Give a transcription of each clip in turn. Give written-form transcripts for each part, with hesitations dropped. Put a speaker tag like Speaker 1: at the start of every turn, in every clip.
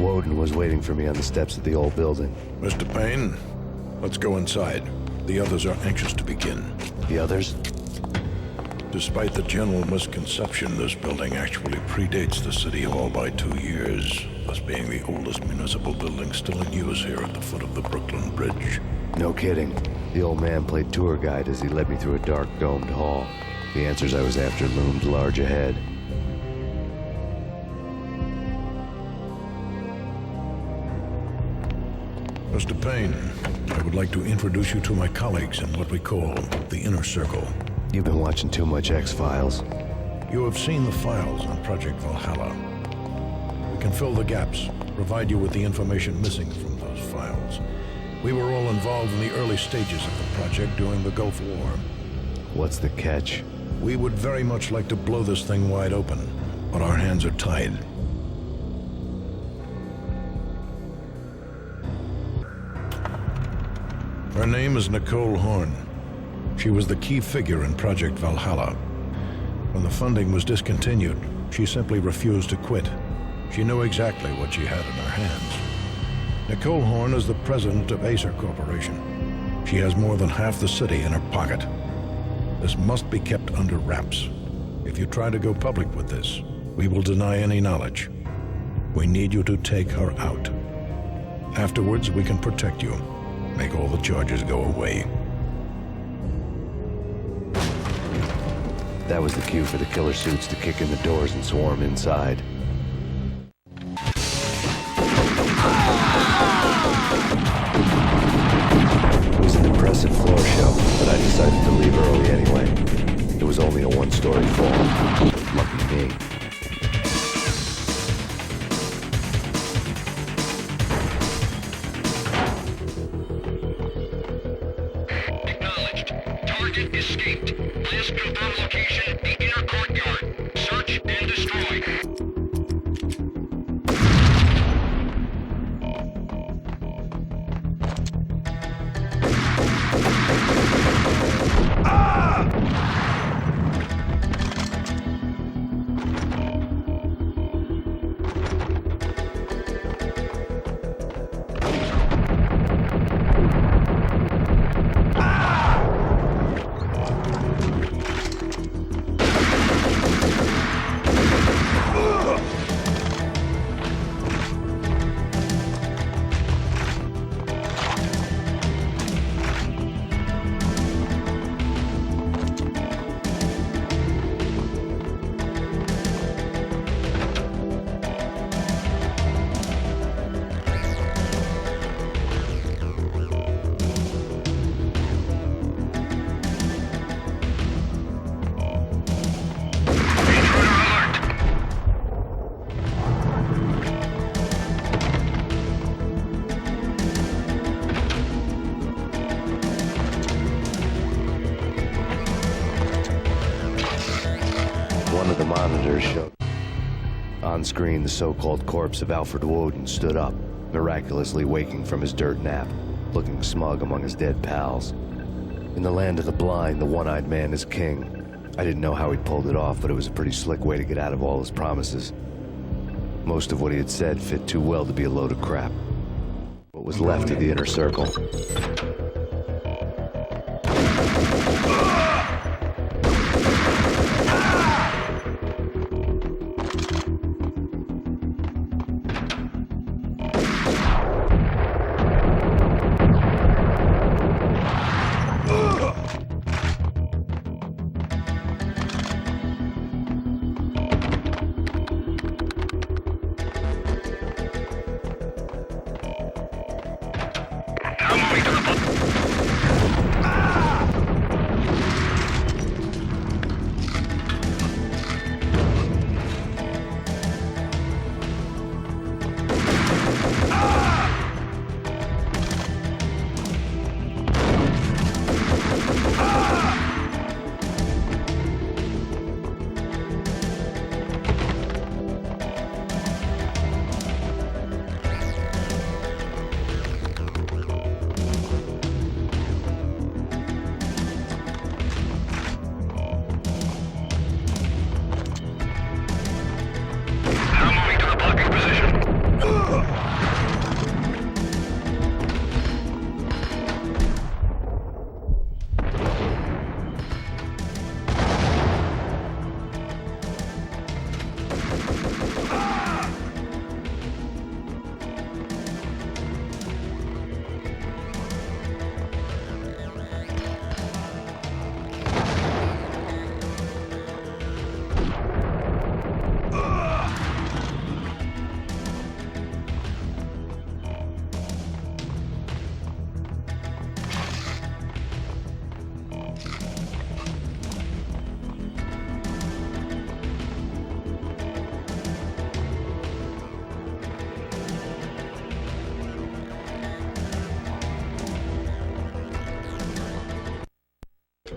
Speaker 1: Woden was waiting for me on the steps of the old building.
Speaker 2: Mr. Payne, let's go inside. The others are anxious to begin.
Speaker 1: The others?
Speaker 2: Despite the general misconception, this building actually predates the City Hall by 2 years, thus being the oldest municipal building still in use here at the foot of the Brooklyn Bridge.
Speaker 1: No kidding. The old man played tour guide as he led me through a dark, domed hall. The answers I was after loomed large ahead.
Speaker 2: Mr. Payne, I would like to introduce you to my colleagues in what we call the Inner Circle.
Speaker 1: You've been watching too much X-Files.
Speaker 2: You have seen the files on Project Valhalla. We can fill the gaps, provide you with the information missing from those files. We were all involved in the early stages of the project during the Gulf War.
Speaker 1: What's the catch?
Speaker 2: We would very much like to blow this thing wide open, but our hands are tied. Her name is Nicole Horn. She was the key figure in Project Valhalla. When the funding was discontinued, she simply refused to quit. She knew exactly what she had in her hands. Nicole Horn is the president of Acer Corporation. She has more than half the city in her pocket. This must be kept under wraps. If you try to go public with this, we will deny any knowledge. We need you to take her out. Afterwards, we can protect you. Make all the charges go away.
Speaker 1: That was the cue for the killer suits to kick in the doors and swarm inside. It was an impressive floor show, but I decided to leave early anyway. It was only a one-story fall. Lucky me.
Speaker 3: Acknowledged. Target escaped. Please confirm location, the inner courtyard. Search and destroy.
Speaker 1: One of the monitors showed. On screen, the so-called corpse of Alfred Woden stood up, miraculously waking from his dirt nap, looking smug among his dead pals. In the land of the blind, the one-eyed man is king. I didn't know how he'd pulled it off, but it was a pretty slick way to get out of all his promises. Most of what he had said fit too well to be a load of crap. What was left of the inner circle?
Speaker 3: Now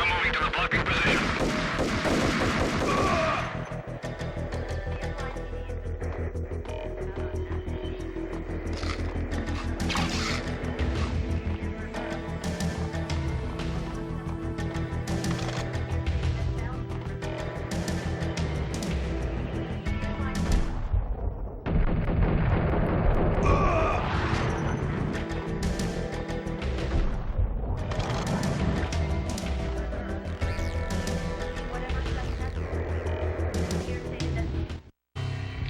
Speaker 3: moving to the blocking position.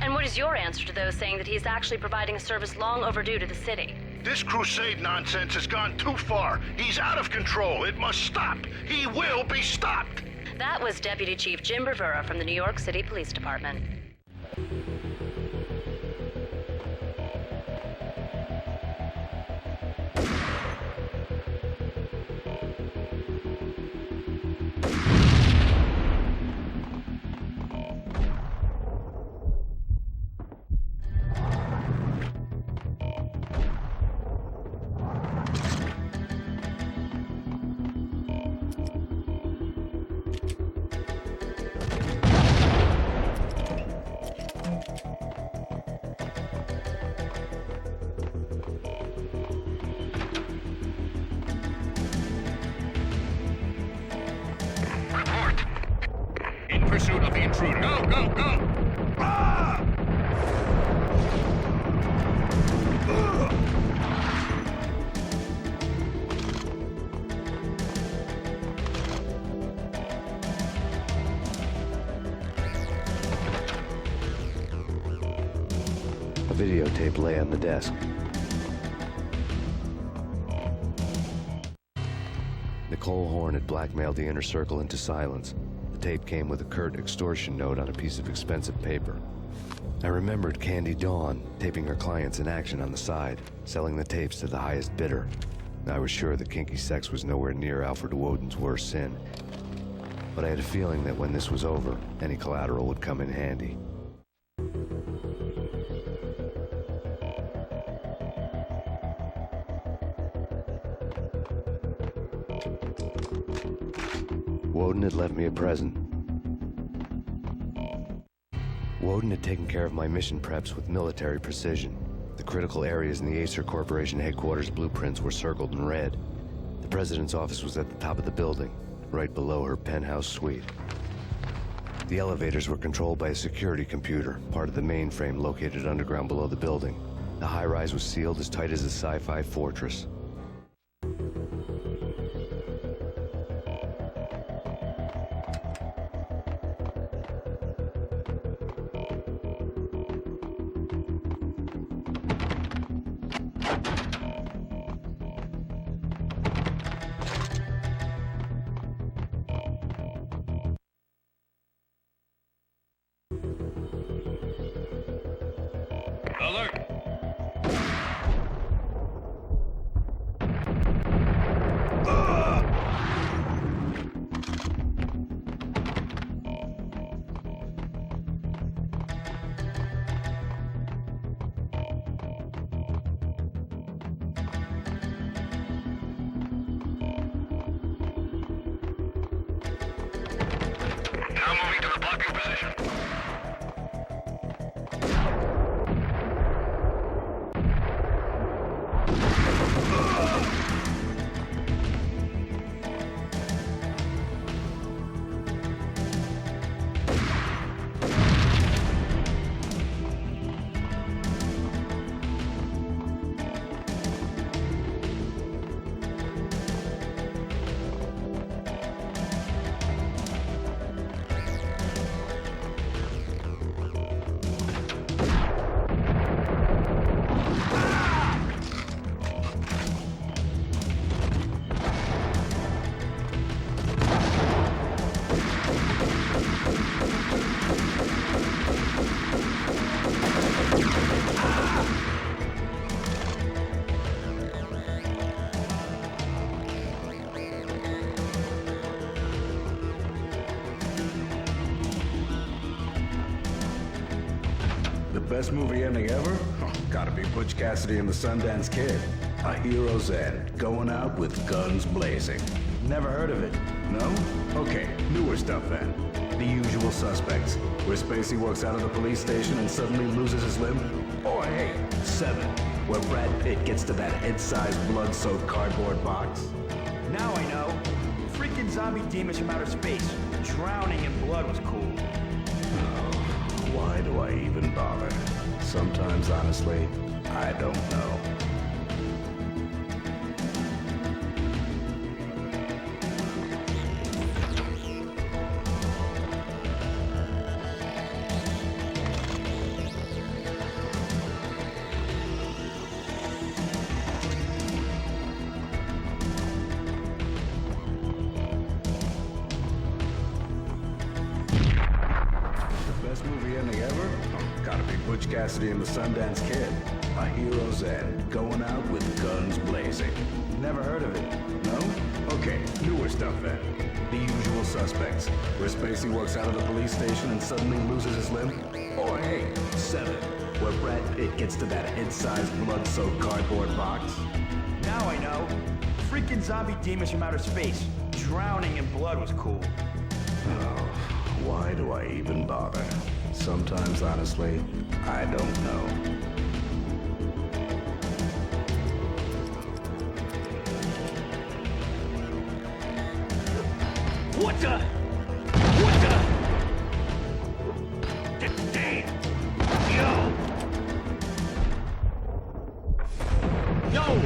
Speaker 4: And what is your answer to those saying that he's actually providing a service long overdue to the city?
Speaker 5: This crusade nonsense has gone too far. He's out of control. It must stop. He will be stopped.
Speaker 4: That was Deputy Chief Jim Rivera from the New York City Police Department.
Speaker 3: Report. In pursuit of the intruder. Go, go, go! Ah!
Speaker 1: A videotape lay on the desk. Nicole Horn had blackmailed the inner circle into silence. The tape came with a curt extortion note on a piece of expensive paper. I remembered Candy Dawn taping her clients in action on the side, selling the tapes to the highest bidder. I was sure that kinky sex was nowhere near Alfred Woden's worst sin. But I had a feeling that when this was over, any collateral would come in handy. Woden had left me a present. Woden had taken care of my mission preps with military precision. The critical areas in the Acer Corporation headquarters blueprints were circled in red. The president's office was at the top of the building, right below her penthouse suite. The elevators were controlled by a security computer, part of the mainframe located underground below the building. The high-rise was sealed as tight as a sci-fi fortress.
Speaker 3: Alert! Now moving to the blocking position.
Speaker 6: best movie ending ever? Oh, gotta be Butch Cassidy and the Sundance Kid. A hero's end, going out with guns blazing. Never heard of it? No? Okay, newer stuff then. The Usual Suspects, where Spacey walks out of the police station and suddenly loses his limb. Or hey, 7, where Brad Pitt gets to that head-sized blood-soaked cardboard box.
Speaker 7: Now I know. Freaking zombie demons from outer space. Drowning in blood was cool.
Speaker 6: Why do I even bother? Sometimes, honestly, I don't know. Butch Cassidy and the Sundance Kid. A hero's end, going out with guns blazing. Never heard of it? No? Okay, newer stuff then. The Usual Suspects, where Spacey walks out of the police station and suddenly loses his limb. Or hey, 7, where Brad Pitt gets to that head-sized blood-soaked cardboard box.
Speaker 7: Now I know. Freaking zombie demons from outer space. Drowning in blood was cool.
Speaker 6: Oh, why do I even bother? Sometimes, honestly, I don't know.
Speaker 7: What the? Damn! Yo!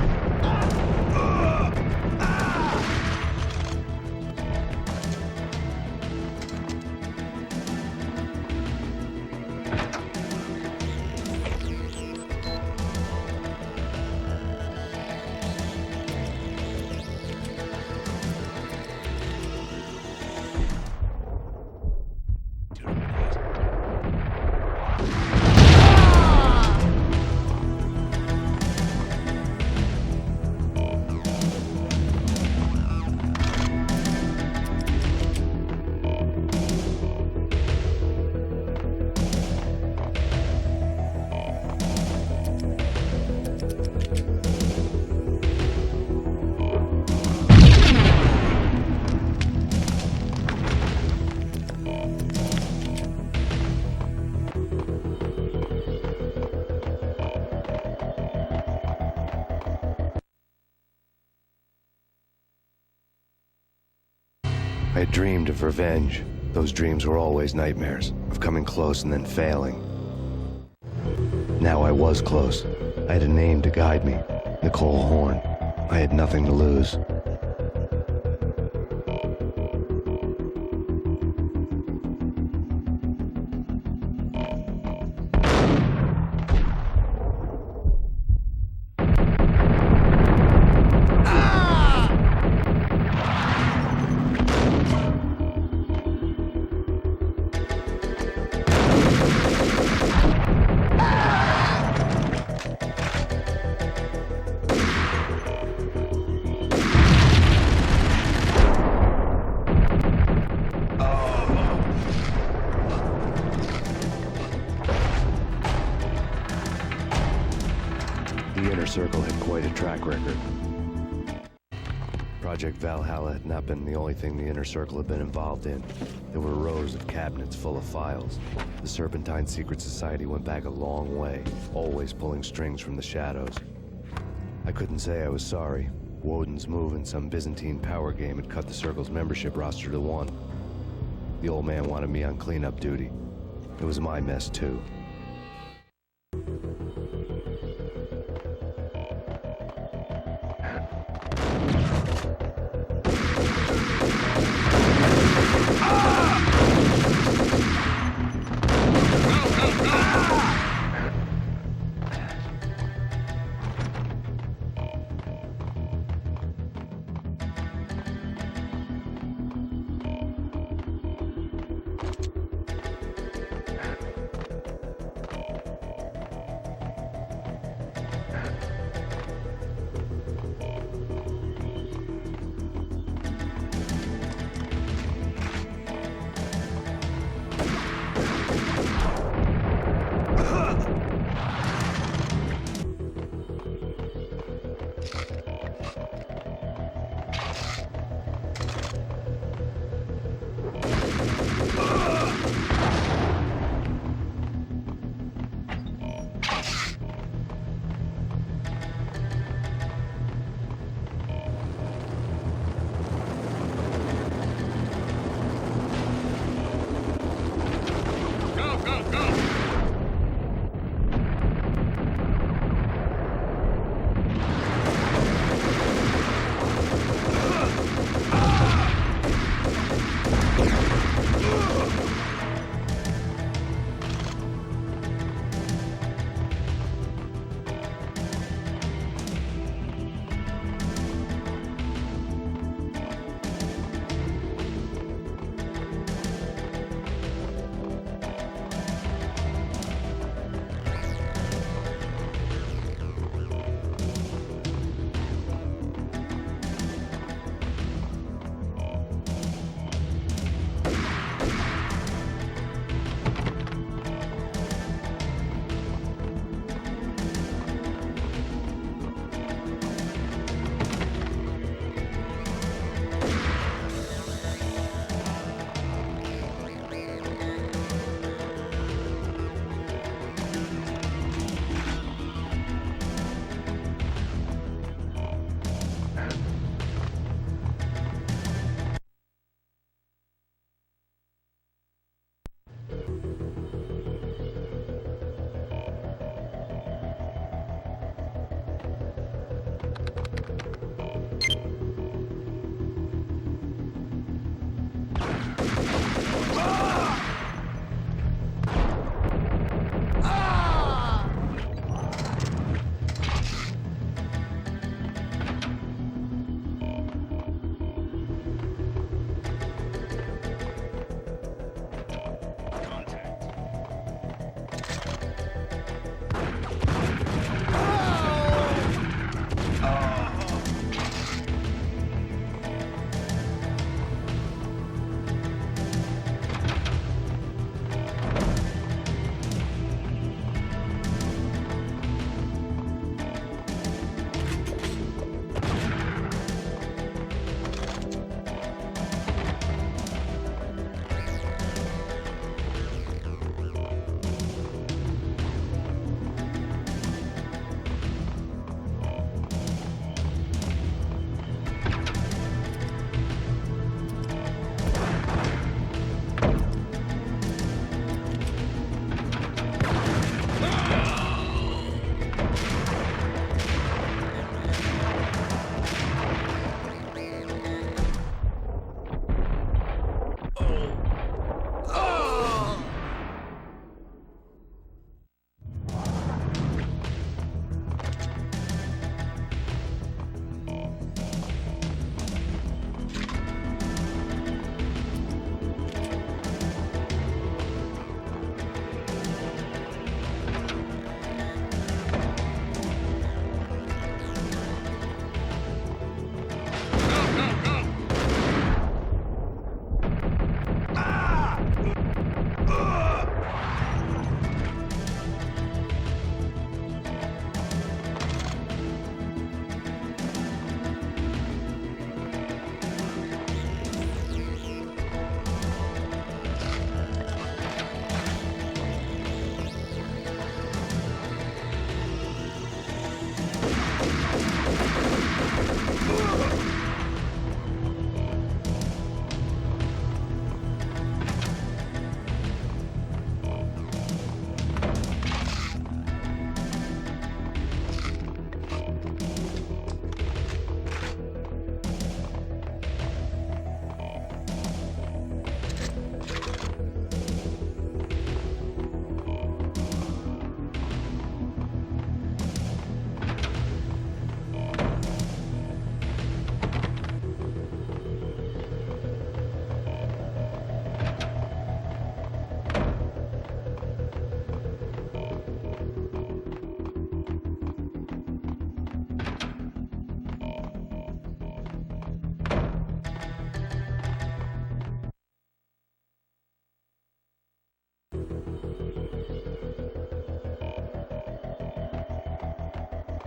Speaker 1: I had dreamed of revenge. Those dreams were always nightmares, of coming close and then failing. Now I was close. I had a name to guide me, Nicole Horn. I had nothing to lose. The Inner Circle had quite a track record. Project Valhalla had not been the only thing the Inner Circle had been involved in. There were rows of cabinets full of files. The Serpentine Secret Society went back a long way, always pulling strings from the shadows. I couldn't say I was sorry. Woden's move in some Byzantine power game had cut the Circle's membership roster to 1. The old man wanted me on cleanup duty. It was my mess, too.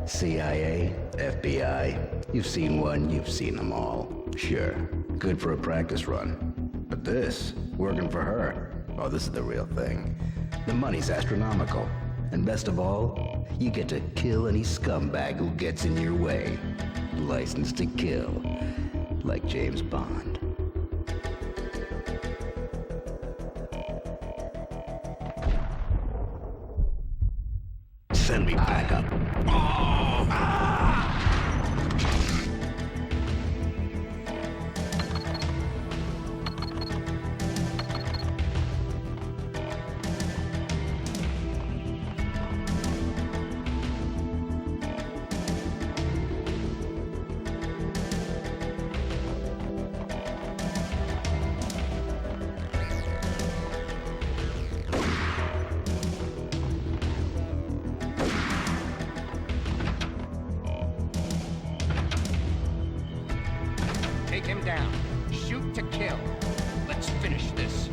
Speaker 6: CIA, FBI, you've seen one, you've seen them all. Sure, good for a practice run. But this, working for her, oh, this is the real thing. The money's astronomical. And best of all, you get to kill any scumbag who gets in your way. License to kill, like James Bond. Send me back up.
Speaker 8: Take him down. Shoot to kill. Let's finish this.